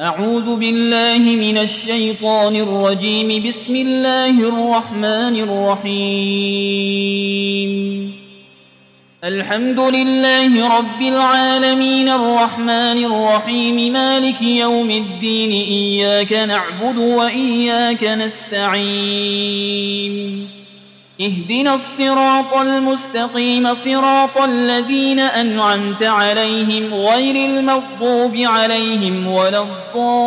أعوذ بالله من الشيطان الرجيم. بسم الله الرحمن الرحيم. الحمد لله رب العالمين الرحمن الرحيم مالك يوم الدين. إياك نعبد وإياك نستعين. اهدنا الصراط المستقيم صراط الذين أنعمت عليهم غير المغضوب عليهم ولا الضالين.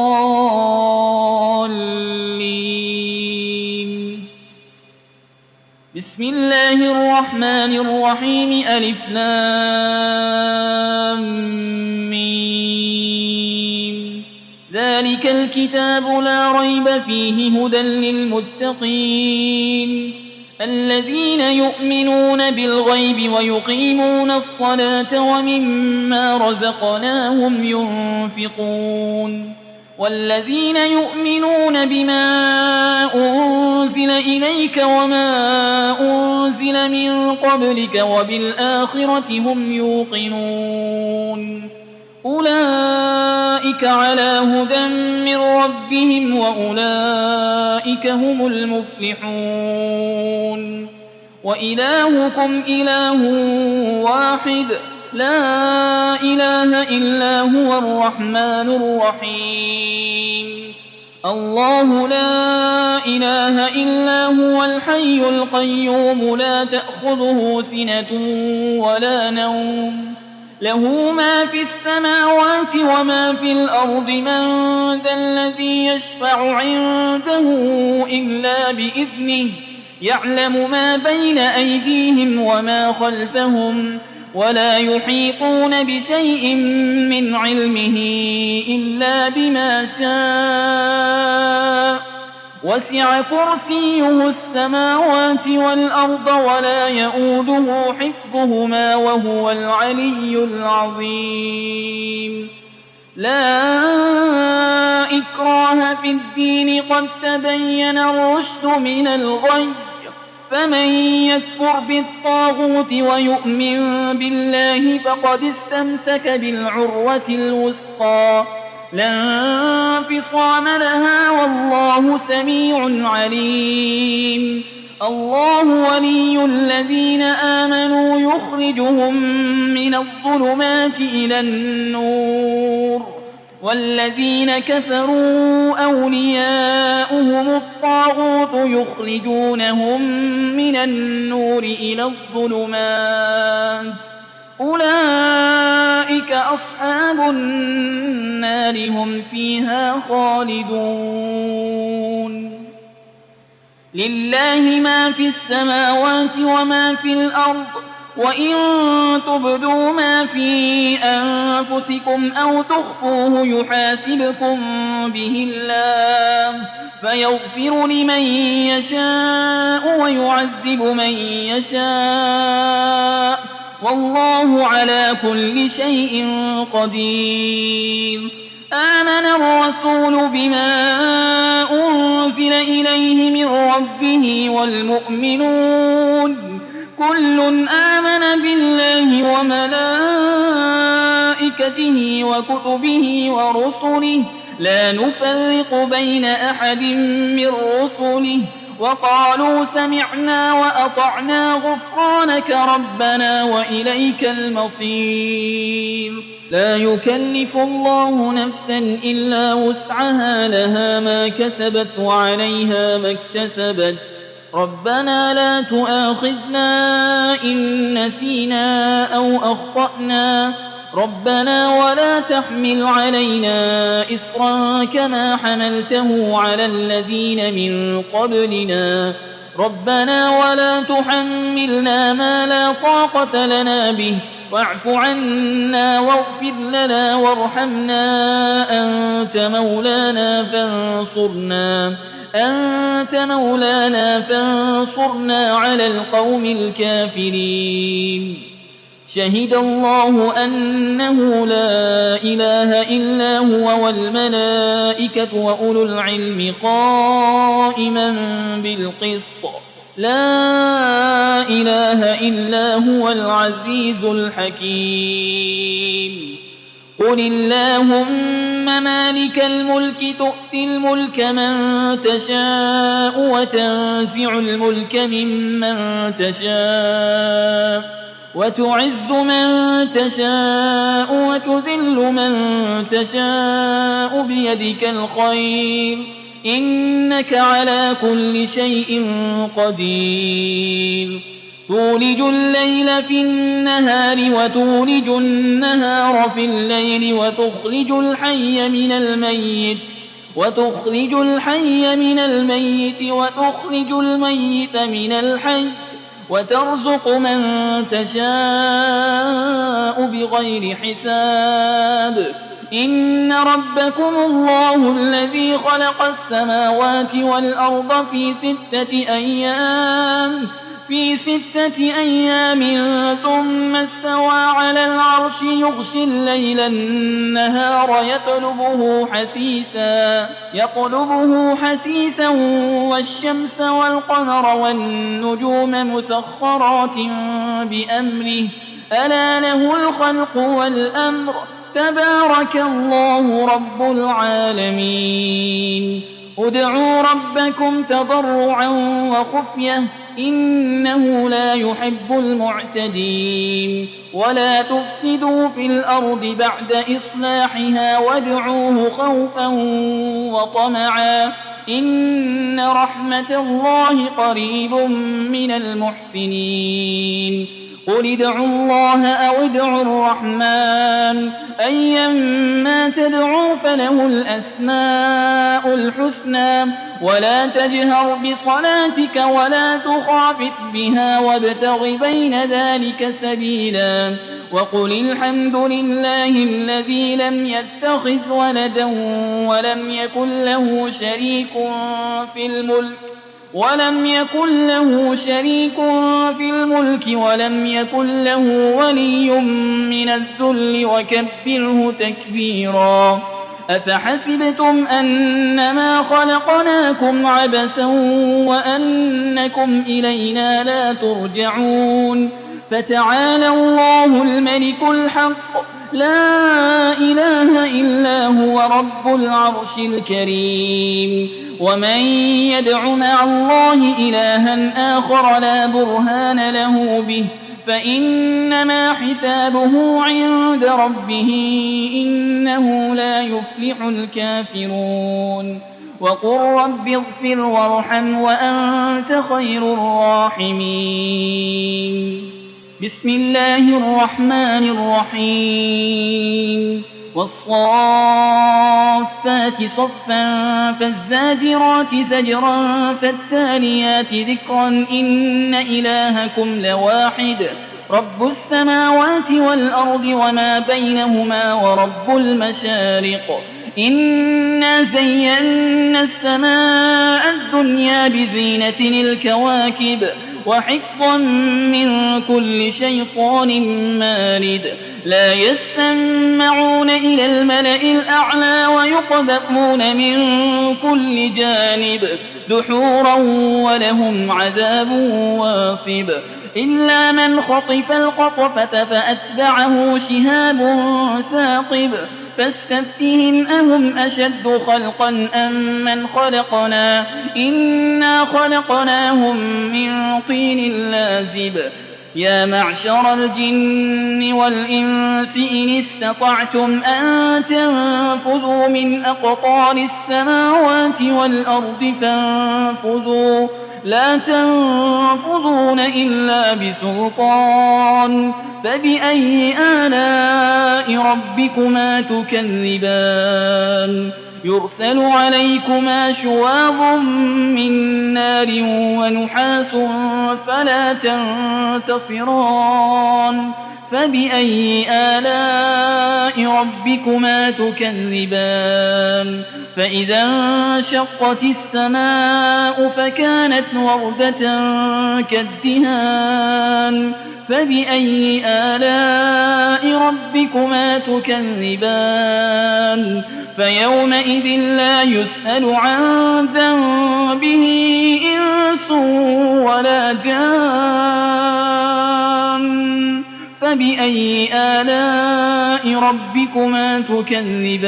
بسم الله الرحمن الرحيم. ألف لام ميم. ذلك الكتاب لا ريب فيه هدى للمتقين الذين يؤمنون بالغيب ويقيمون الصلاة ومما رزقناهم ينفقون والذين يؤمنون بما أنزل إليك وما أنزل من قبلك وبالآخرة هم يوقنون أولئك على هدى من ربهم وأولئك هم المفلحون. وإلهكم إله واحد لا إله إلا هو الرحمن الرحيم. الله لا إله إلا هو الحي القيوم لا تأخذه سنة ولا نوم له ما في السماوات وما في الأرض. من ذا الذي يشفع عنده إلا بإذنه يعلم ما بين أيديهم وما خلفهم ولا يحيطون بشيء من علمه إلا بما شاء. وسع كرسيه السماوات والأرض ولا يؤوده حفظهما وهو العلي العظيم. لا إكراه في الدين قد تبين الرشد من الغي. فمن يكفر بالطاغوت ويؤمن بالله فقد استمسك بالعروة الوثقى لا انفصام لها والله سميع عليم. الله ولي الذين آمنوا يخرجهم من الظلمات إلى النور والذين كفروا أولياؤهم الطاغوت يخرجونهم من النور إلى الظلمات أولئك أصحاب النار هم فيها خالدون. لله ما في السماوات وما في الأرض وإن تبدوا ما في أنفسكم أو تخفوه يحاسبكم به الله فيغفر لمن يشاء ويعذب من يشاء والله على كل شيء قدير. آمن الرسول بما أنزل إليه من ربه والمؤمنون كل آمن بالله وملائكته وكتبه ورسله لا نفرق بين أحد من رسله وقالوا سمعنا وأطعنا غفرانك ربنا وإليك المصير. لا يكلف الله نفسا إلا وسعها لها ما كسبت وعليها ما اكتسبت. ربنا لا تؤاخذنا إن نسينا أو أخطأنا ربنا ولا تحمل علينا إصرا كما حملته على الذين من قبلنا ربنا ولا تحملنا ما لا طاقة لنا به واعف عنا واغفر لنا وارحمنا أنت مولانا فانصرنا على القوم الكافرين. شهد الله أنه لا إله إلا هو والملائكة وأولو العلم قائما بالقسط لا إله إلا هو العزيز الحكيم. قل اللهم مالك الملك تؤتي الملك من تشاء وتنزع الملك ممن تشاء وتعز من تشاء وتذل من تشاء بيدك الخير إنك على كل شيء قدير تولج الليل في النهار وتولج النهار في الليل وتخرج الحي من الميت وتخرج الميت من الحي وترزق من تشاء بغير حساب إن ربكم الله الذي خلق السماوات والأرض في 6 أيام ثم استوى على العرش يغشي الليل النهار يطلبه حسيسا والشمس والقمر والنجوم مسخرات بأمره ألا له الخلق والأمر تبارك الله رب العالمين ادعوا ربكم تضرعا وخفية إنه لا يحب المعتدين ولا تفسدوا في الأرض بعد إصلاحها وادعوه خوفا وطمعا إن رحمة الله قريب من المحسنين قل ادعوا الله أو ادعوا الرحمن أيما تدعوا فله الأسماء الحسنى ولا تجهر بصلاتك ولا تخافت بها وابتغ بين ذلك سبيلا وقل الحمد لله الذي لم يتخذ ولدا ولم يكن له شريك في الملك ولم يكن له ولي من الذل وكبره تكبيرا أفحسبتم أنما خلقناكم عبثا وأنكم إلينا لا ترجعون فتعالى الله الملك الحق لا إله إلا هو رب العرش الكريم ومن يدع مع الله إلها آخر لا برهان له به فإنما حسابه عند ربه إنه لا يفلح الكافرون وقل رب اغفر وارحم وأنت خير الراحمين بسم الله الرحمن الرحيم والصافات صفا فالزاجرات زجرا فالتاليات ذكرا إن إلهكم لواحد رب السماوات والأرض وما بينهما ورب المشارق إنا زينا السماء الدنيا بزينة الكواكب وحفظا من كل شيطان مارد لا يسمعون إلى الملأ الأعلى ويقذفون من كل جانب دحورا ولهم عذاب واصب إلا من خطف القطفة فأتبعه شهاب ثاقب فاستفتهم أهم أشد خلقا أم من خلقنا إنا خلقناهم من طين لازب يا معشر الجن والإنس إن استطعتم أن تنفذوا من أقطار السماوات والأرض فانفذوا لا تنفذون إلا بسلطان فبأي آلاء ربكما تكذبان يرسل عليكما شواظ من نار ونحاس فلا تنتصران فبأي آلاء ربكما تكذبان فإذا انشقت السماء فكانت وردة كالدهان فبأي آلاء ربكما تكذبان فيومئذ لا يسأل عن ذنبه إنس ولا جان فبأي آلاء ربكما تكذبان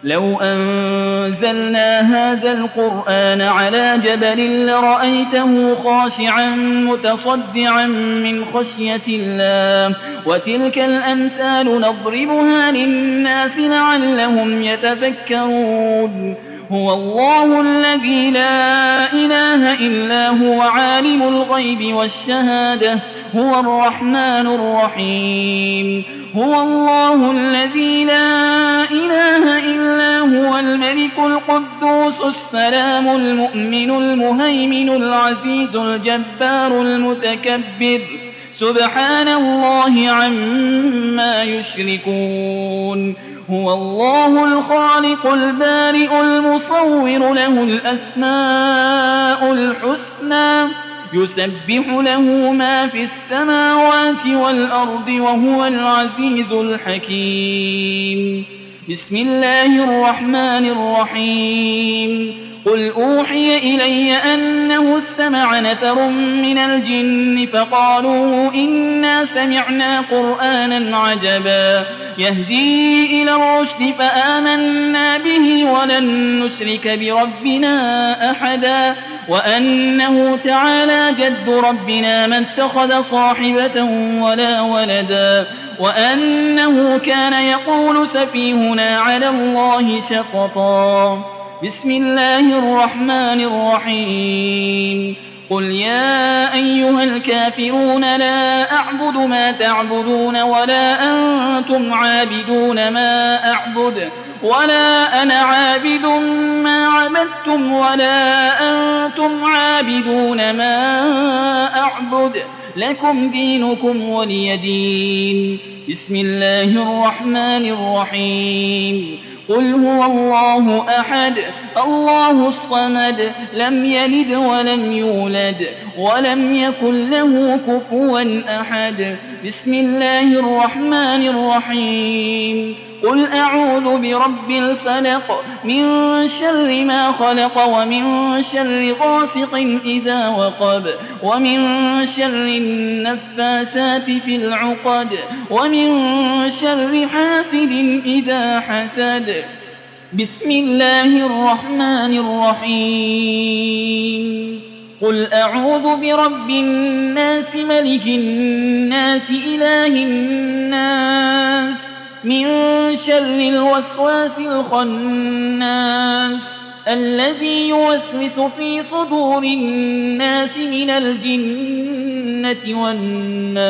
لو أنزلنا هذا القرآن على جبل لرأيته خاشعا متصدعا من خشية الله وتلك الأمثال نضربها للناس لعلهم يتفكرون هو الله الذي لا إله إلا هو عالم الغيب والشهادة هو الرحمن الرحيم هو الله الذي لا إله إلا هو الملك القدوس السلام المؤمن المهيمن العزيز الجبار المتكبر سبحان الله عما يشركون هو الله الخالق البارئ المصور له الأسماء الحسنى يسبح له ما في السماوات والأرض وهو العزيز الحكيم بسم الله الرحمن الرحيم قل أوحي إلي أنه استمع نفر من الجن فقالوا إنا سمعنا قرآنا عجبا يهدي إلى الرشد فآمنا به ولن نشرك بربنا أحدا وأنه تعالى جد ربنا ما اتخذ صاحبة ولا ولدا وأنه كان يقول سفيهنا على الله شططا بسم الله الرحمن الرحيم قل يا أيها الكافرون لا أعبد ما تعبدون ولا أنتم عابدون ما أعبد ولا أنا عابد ما عبدتم ولا أنتم عابدون ما أعبد لكم دينكم ولي دين بسم الله الرحمن الرحيم قل هو الله أحد الله الصمد لم يلد ولم يولد ولم يكن له كفوا أحد بسم الله الرحمن الرحيم قل أعوذ برب الفلق من شر ما خلق ومن شر غاسق إذا وقب ومن شر النفاسات في العقد ومن شر حاسد إذا حسد بسم الله الرحمن الرحيم قل أعوذ برب الناس ملك الناس إله الناس من شر الوسواس الخناس الذي يوسوس في صدور الناس من الجنة والناس